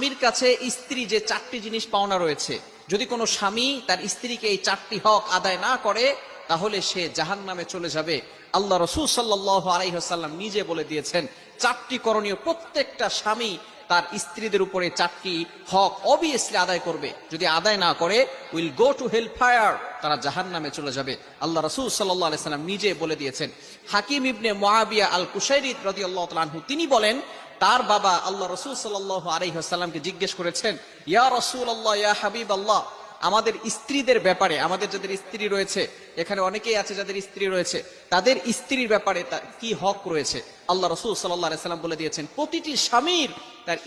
স্বামীর কাছে স্ত্রী যে 4টি জিনিস পাওনা রয়েছে, যদি কোনো স্বামী তার স্ত্রীকে এই 4টি হক আদায় না করে তাহলে সে জাহান্নামে চলে যাবে। আল্লাহ রাসূল সাল্লাল্লাহু আলাইহি ওয়াসাল্লাম নিজে বলে দিয়েছেন 4টি করণীয় প্রত্যেকটা স্বামী তার স্ত্রীদের উপরে 4টি হক অবভিয়াসলি আদায় করবে। যদি আদায় না করে will go to hell fire, তারা জাহান্নামে চলে যাবে। আল্লাহ রাসূল সাল্লাল্লাহু আলাইহি ওয়াসাল্লাম নিজে বলে দিয়েছেন। হাকিম ইবনে মুআবিয়া আল কুশাইরি রাদিয়াল্লাহু তাআলা আনহু তিনি বলেন, তার বাবা আল্লাহ রাসূল সাল্লাল্লাহু আলাইহি ওয়াসাল্লামকে জিজ্ঞেস করেছেন, ইয়া রাসূলুল্লাহ, ইয়া হাবিবাল্লাহ, আমাদের স্ত্রীদের ব্যাপারে, আমাদের যাদের স্ত্রী রয়েছে, এখানে অনেকেই আছে যাদের স্ত্রী রয়েছে, তাদের স্ত্রীর ব্যাপারে কি হক রয়েছে। আল্লাহ রাসূল সাল্লাল্লাহু আলাইহি ওয়াসাল্লাম বলে দিয়েছেন, প্রতিটি স্বামীর তার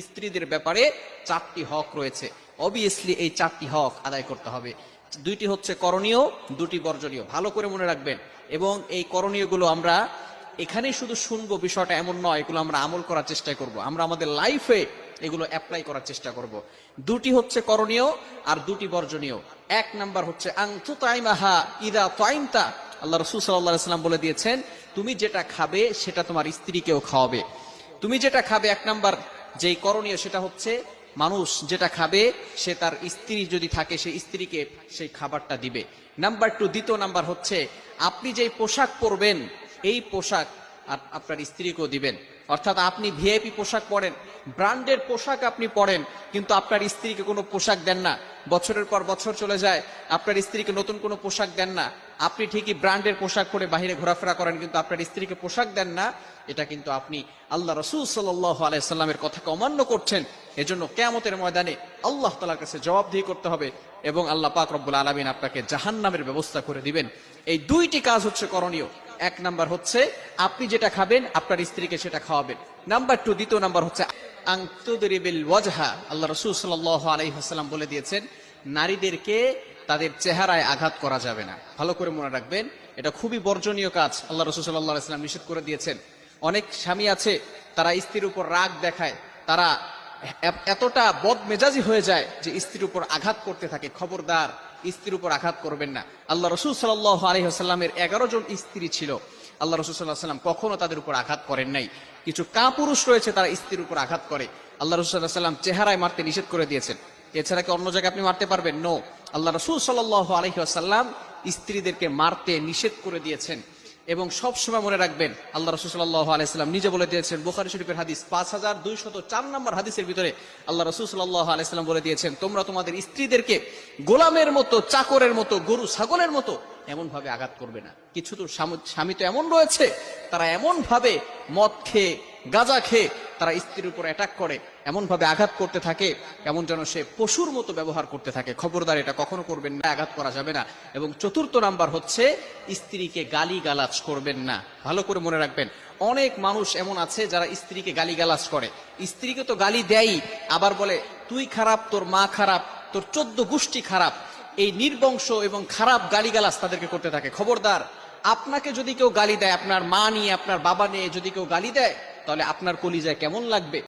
স্ত্রীদের ব্যাপারে 4টি হক রয়েছে। অবভিয়াসলি এই 4টি হক আদায় করতে হবে। 2টি হচ্ছে করণীয়, 2টি বর্জনীয়। ভালো করে মনে রাখবেন। এবং এই করণীয়গুলো আমরা এখানেই শুধু শুনবো বিষয়টা এমন নয়, এগুলো আমরা আমল করার চেষ্টা করব, আমরা আমাদের লাইফে এগুলো অ্যাপ্লাই করার চেষ্টা করব। 2টি হচ্ছে করণীয় আর 2টি বর্জনীয়। 1 নাম্বার হচ্ছে আনতুতাইমাহা ইদা তাইমতা। আল্লাহ রাসূল সাল্লাল্লাহু আলাইহি ওয়াসাল্লাম বলে দিয়েছেন, তুমি যেটা খাবে সেটা তোমার স্ত্রীকেও খাওয়াবে। তুমি যেটা খাবে 1 নাম্বার যেই করণীয় সেটা হচ্ছে মানুষ যেটা খাবে সে তার স্ত্রী যদি থাকে সেই স্ত্রীকে সেই খাবারটা দিবে। নাম্বার 2, দ্বিতীয় নাম্বার হচ্ছে আপনি যেই পোশাক পরবেন এই পোশাক আপনার স্ত্রীকেও দিবেন। অর্থাৎ আপনি ভিআইপি পোশাক পরেন, ব্র্যান্ডের পোশাক আপনি পরেন, কিন্তু আপনার স্ত্রীকে কোনো পোশাক দেন না, বছরের পর বছর চলে যায়, আপনার স্ত্রীকে নতুন কোনো পোশাক দেন না। আপনি ঠিকই ব্র্যান্ডের পোশাক পরে বাইরে ঘোরাফেরা করেন, কিন্তু আপনার স্ত্রীকে পোশাক দেন না। এটা কিন্তু আপনি আল্লাহ রাসূল সাল্লাল্লাহু আলাইহি সাল্লামের কথাকে অমান্য করছেন। এজন্য কিয়ামতের ময়দানে আল্লাহ তাআলার কাছে জবাবদিহি করতে হবে এবং আল্লাহ পাক রব্বুল আলামিন আপনাকে জাহান্নামের ব্যবস্থা করে দিবেন। এই 2টি কাজ হচ্ছে করণীয়। 1 নাম্বার হচ্ছে আপনি যেটা খাবেন আপনার স্ত্রীকে সেটা খাওয়াবেন। নাম্বার 2, দ্বিতীয় নাম্বার হচ্ছে আনতুদরিবিল ওয়াজহা। আল্লাহ রাসূল সাল্লাল্লাহু আলাইহি ওয়াসাল্লাম বলে দিয়েছেন, নারীদেরকে তাদের চেহারায় আঘাত করা যাবে না। ভালো করে মনে রাখবেন, এটা খুবই বর্জনীয় কাজ। আল্লাহ রাসূল সাল্লাল্লাহু আলাইহি ওয়াসাল্লাম নিষেধ করে দিয়েছেন। অনেক স্বামী আছে তারা স্ত্রীর উপর রাগ দেখায়, তারা এতটা বদমেজাজি হয়ে যায় যে স্ত্রীর উপর আঘাত করতে থাকে। খবরদার, স্ত্রীর উপর আঘাত করবেন না। আল্লাহ রাসূল সাল্লাল্লাহু আলাইহি ওয়াসাল্লামের 11 জন স্ত্রী ছিল। আল্লাহ রাসূল সাল্লাল্লাহু আলাইহি ওয়াসাল্লাম কখনো তাদের উপর আঘাত করেন নাই। কিছু কাপুরুষ রয়েছে তারা স্ত্রীর উপর আঘাত করে। আল্লাহ রাসূল সাল্লাল্লাহু আলাইহি ওয়াসাল্লাম চেহারায় মারতে নিষেধ করে দিয়েছেন। এছাড়া কি অন্য জায়গায় আপনি মারতে পারবেন? নো। আল্লাহ রাসূল সাল্লাল্লাহু আলাইহি ওয়াসাল্লাম স্ত্রীদেরকে মারতে নিষেধ করে দিয়েছেন। এবং সব সময় মনে রাখবেন, আল্লাহ রাসূল সাল্লাল্লাহু আলাইহি ওয়াসাল্লাম নিজে বলে দিয়েছেন, বুখারী শরীফের হাদিস 5204 নম্বর হাদিসের ভিতরে আল্লাহ রাসূল সাল্লাল্লাহু আলাইহি ওয়াসাল্লাম বলে দিয়েছেন, তোমরা তোমাদের স্ত্রীদেরকে গোলামের মতো, চাকরের মতো, গরু ছাগলের মতো এমন ভাবে আঘাত করবে না। কিছু তো স্বামী তো এমন রয়েছে, তারা এমন ভাবে মদ খেয়ে, গাঁজা খেয়ে তারা স্ত্রীর উপর অ্যাটাক করে, এমন ভাবে আঘাত করতে থাকে এমন যেন সে পশুর মতো ব্যবহার করতে থাকে। খবরদার, এটা কখনো করবেন না, আঘাত করা যাবে না। এবং 4র্থ নাম্বার হচ্ছে স্ত্রীকে গালিগালাজ করবেন না। ভালো করে মনে রাখবেন, অনেক মানুষ এমন আছে যারা স্ত্রীকে গালিগালাজ করে। স্ত্রীকে তো গালি দেয়, আবার বলে তুই খারাপ, তোর মা খারাপ, তোর 14 গোষ্ঠী খারাপ। এই নির্বংশ এবং খারাপ গালিগালাজ তাদেরকে করতে থাকে। খবরদার, আপনাকে যদি কেউ গালি দেয়, আপনার মা নিয়ে, আপনার বাবা নিয়ে যদি কেউ গালি দেয়, তাহলে আপনার কলিজায় কেমন লাগবে?